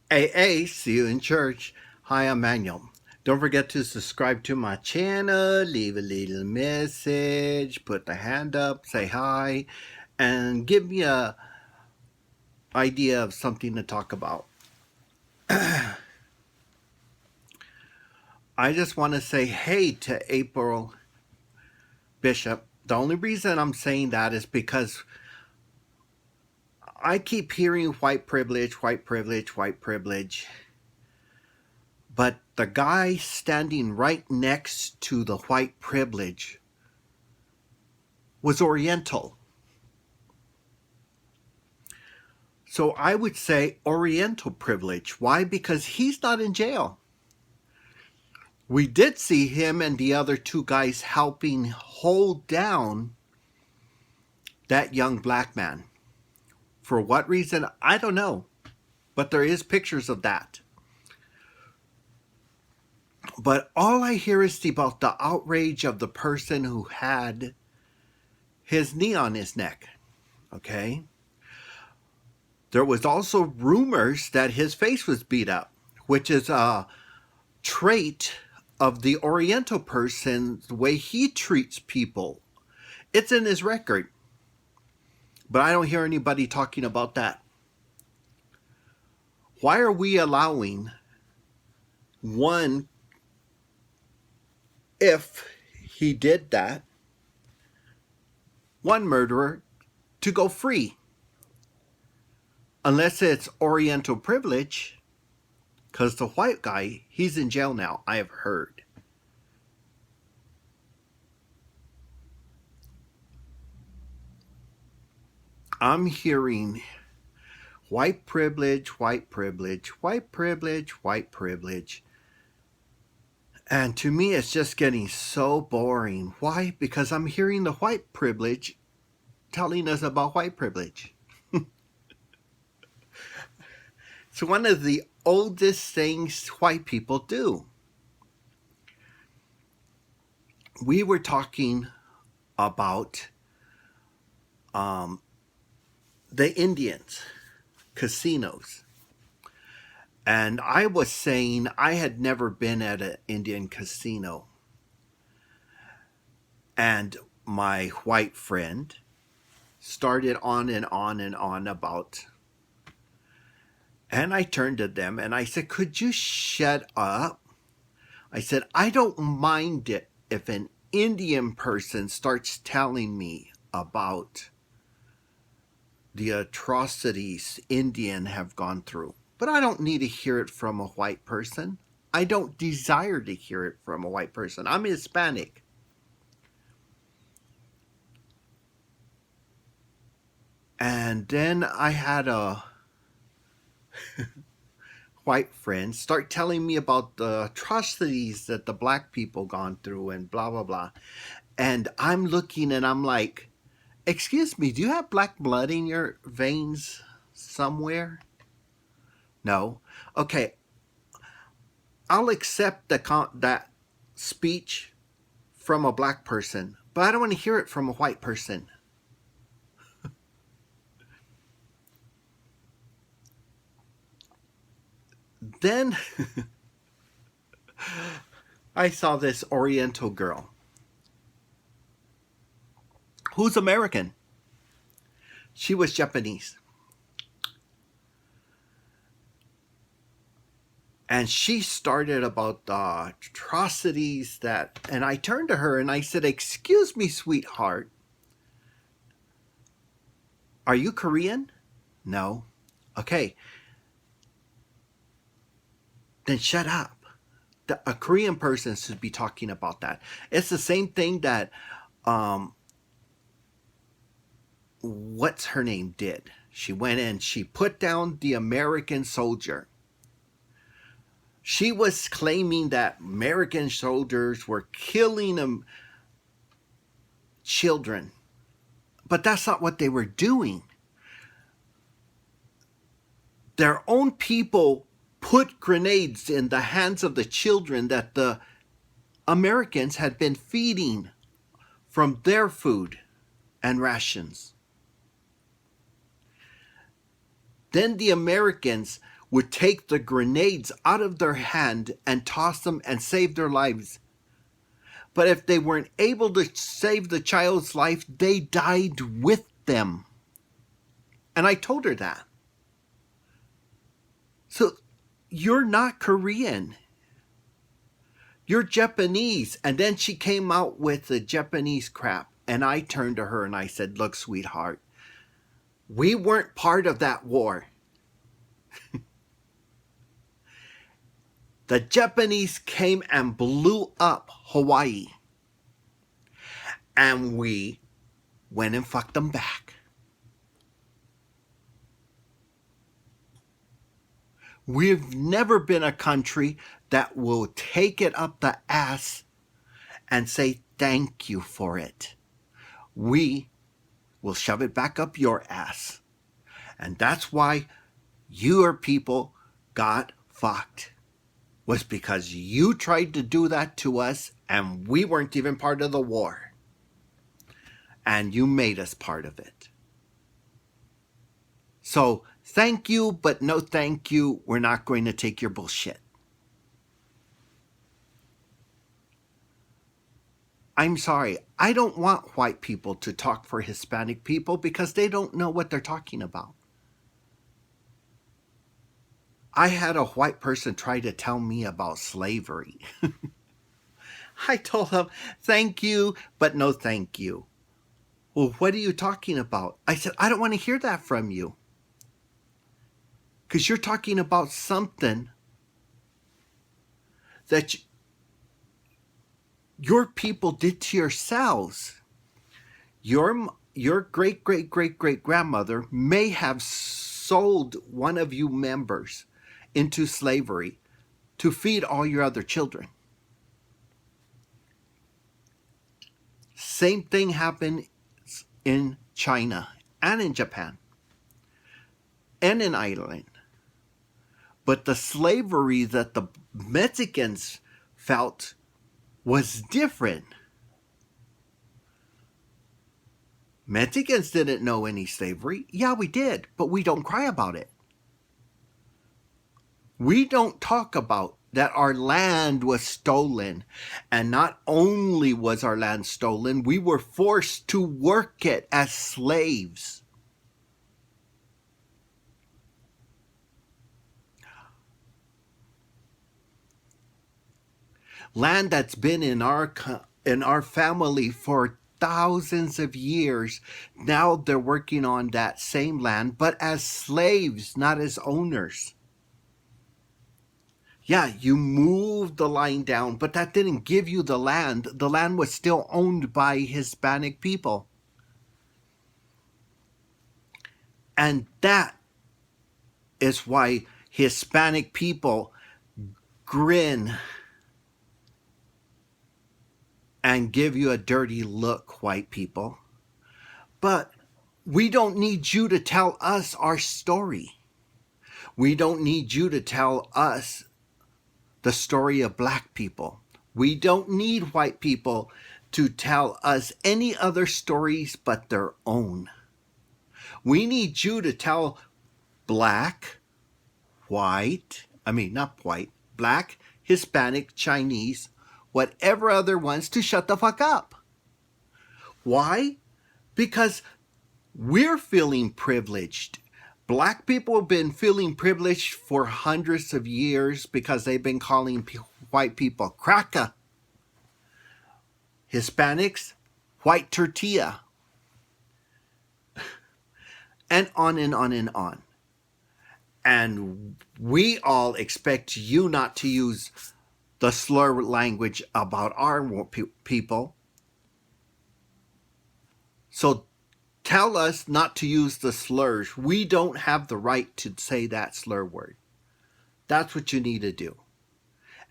AA, see you in church. Hi, I'm Manuel. Don't forget to subscribe to my channel, leave a little message, put the hand up, say hi, and give me a idea of something to talk about. I just want to say hey to April Bishop. The only reason I'm saying that is because I keep hearing white privilege, white privilege, white privilege. But the guy standing right next to the white privilege was Oriental. So I would say Oriental privilege. Why? Because he's not in jail. We did see him and the other two guys helping hold down that young black man. For what reason? I don't know. But there is pictures of that. But all I hear is about the outrage of the person who had his knee on his neck. Okay? There was also rumors that his face was beat up, which is a trait of the Oriental person, the way he treats people. It's in his record. But I don't hear anybody talking about that. Why are we allowing one, if he did that, one murderer to go free? Unless it's Oriental privilege, because the white guy, he's in jail now, I have heard. I'm hearing white privilege, white privilege, white privilege, white privilege. And to me, it's just getting so boring. Why? Because I'm hearing the white privilege telling us about white privilege. It's one of the oldest things white people do. We were talking about the Indians, casinos. And I was saying I had never been at an Indian casino. And my white friend started on and on and on about. And I turned to them and I said, could you shut up? I said, I don't mind it if an Indian person starts telling me about the atrocities Indian have gone through. But I don't need to hear it from a white person. I don't desire to hear it from a white person. I'm Hispanic. And then I had a white friend start telling me about the atrocities that the black people gone through and blah, blah, blah. And I'm looking and I'm like, excuse me, do you have black blood in your veins somewhere? No. Okay, I'll accept that speech from a black person, but I don't want to hear it from a white person. Then I saw this Oriental girl who's American. She was Japanese. And she started about the atrocities that, and I turned to her and I said, excuse me, sweetheart, are you Korean? No. Okay. Then shut up. A Korean person should be talking about that. It's the same thing that, what's her name did. She went in, she put down the American soldier. She was claiming that American soldiers were killing children. But that's not what they were doing. Their own people put grenades in the hands of the children that the Americans had been feeding from their food and rations. Then the Americans would take the grenades out of their hand and toss them and save their lives. But if they weren't able to save the child's life, they died with them. And I told her that. So you're not Korean. You're Japanese. And then she came out with the Japanese crap. And I turned to her and I said, look, sweetheart, we weren't part of that war. The Japanese came and blew up Hawaii. And we went and fucked them back. We've never been a country that will take it up the ass and say thank you for it. We will shove it back up your ass. And that's why your people got fucked. Was because you tried to do that to us and we weren't even part of the war. And you made us part of it. So thank you, but no thank you. We're not going to take your bullshit. I'm sorry. I don't want white people to talk for Hispanic people because they don't know what they're talking about. I had a white person try to tell me about slavery. I told him, thank you, but no thank you. Well, what are you talking about? I said, I don't want to hear that from you. Because you're talking about something that your people did to yourselves. Your great-great-great-great-grandmother may have sold one of you members into slavery to feed all your other children. Same thing happened in China and in Japan and in Ireland. But the slavery that the Mexicans felt was different. Mexicans didn't know any slavery. Yeah, we did, but we don't cry about it. We don't talk about that our land was stolen. And not only was our land stolen, we were forced to work it as slaves. Land that's been in our family for thousands of years. Now they're working on that same land, but as slaves, not as owners. Yeah, you moved the line down, but that didn't give you the land. The land was still owned by Hispanic people. And that is why Hispanic people grin and give you a dirty look, white people. But we don't need you to tell us our story. We don't need you to tell us the story of black people. We don't need white people to tell us any other stories but their own. We need you to tell black, black, Hispanic, Chinese, whatever other ones to shut the fuck up. Why? Because we're feeling privileged. Black people have been feeling privileged for hundreds of years because they've been calling white people cracker. Hispanics, white tortilla. And on and on and on. And we all expect you not to use the slur language about our people. So tell us not to use the slurs. We don't have the right to say that slur word. That's what you need to do.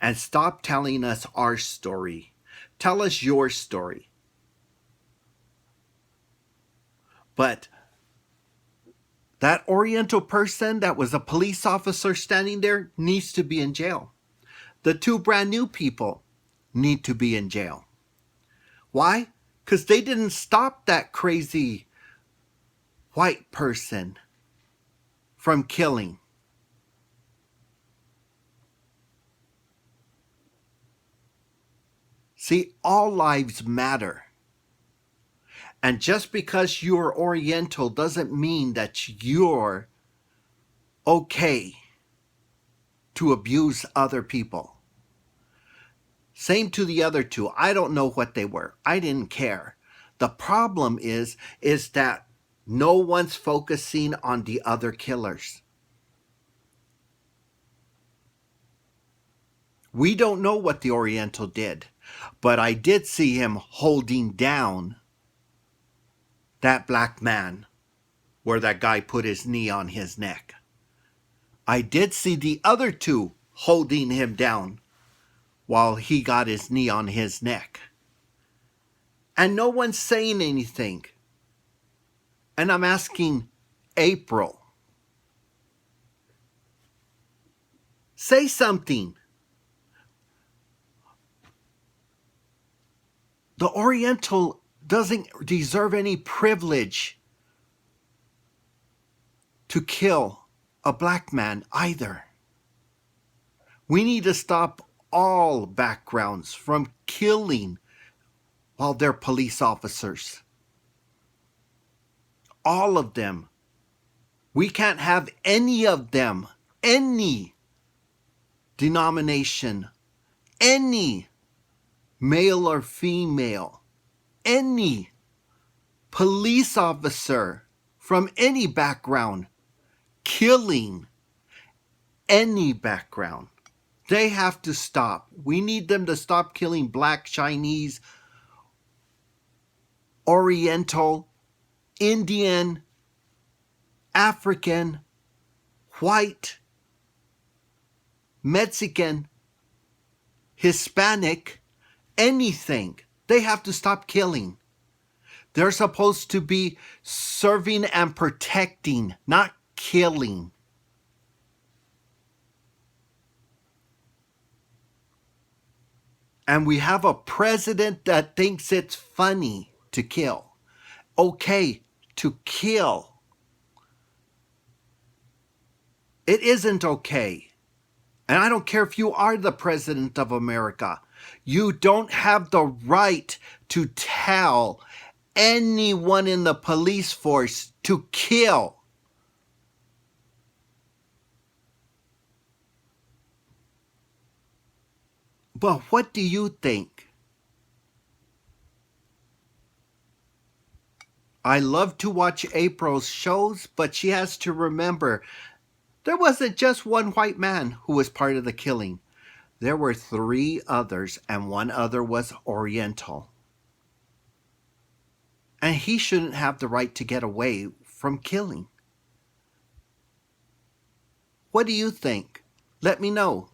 And stop telling us our story. Tell us your story. But that Oriental person that was a police officer standing there needs to be in jail. The two brand new people need to be in jail. Why? Because they didn't stop that crazy white person from killing. See, all lives matter. And just because you're Oriental doesn't mean that you're okay to abuse other people. Same to the other two. I don't know what they were. I didn't care. The problem is that no one's focusing on the other killers. We don't know what the Oriental did, but I did see him holding down that black man where that guy put his knee on his neck. I did see the other two holding him down while he got his knee on his neck. And no one's saying anything. And I'm asking April, say something. The Oriental doesn't deserve any privilege to kill a black man either. We need to stop all backgrounds from killing while they're police officers. All of them. We can't have any of them, any denomination, any male or female, any police officer from any background killing any background. They have to stop. We need them to stop killing black, Chinese, Oriental, Indian, African, white, Mexican, Hispanic, anything. They have to stop killing. They're supposed to be serving and protecting, not killing. And we have a president that thinks it's funny to kill. Okay, to kill. It isn't okay. And I don't care if you are the president of America. You don't have the right to tell anyone in the police force to kill. But what do you think? I love to watch April's shows, but she has to remember there wasn't just one white man who was part of the killing. There were 3 others, and one other was Oriental. And he shouldn't have the right to get away from killing. What do you think? Let me know.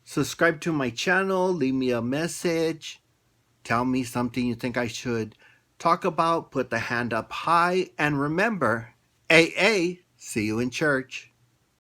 Subscribe to my channel, leave me a message, tell me something you think I should talk about, put the hand up high, and remember, AA, see you in church.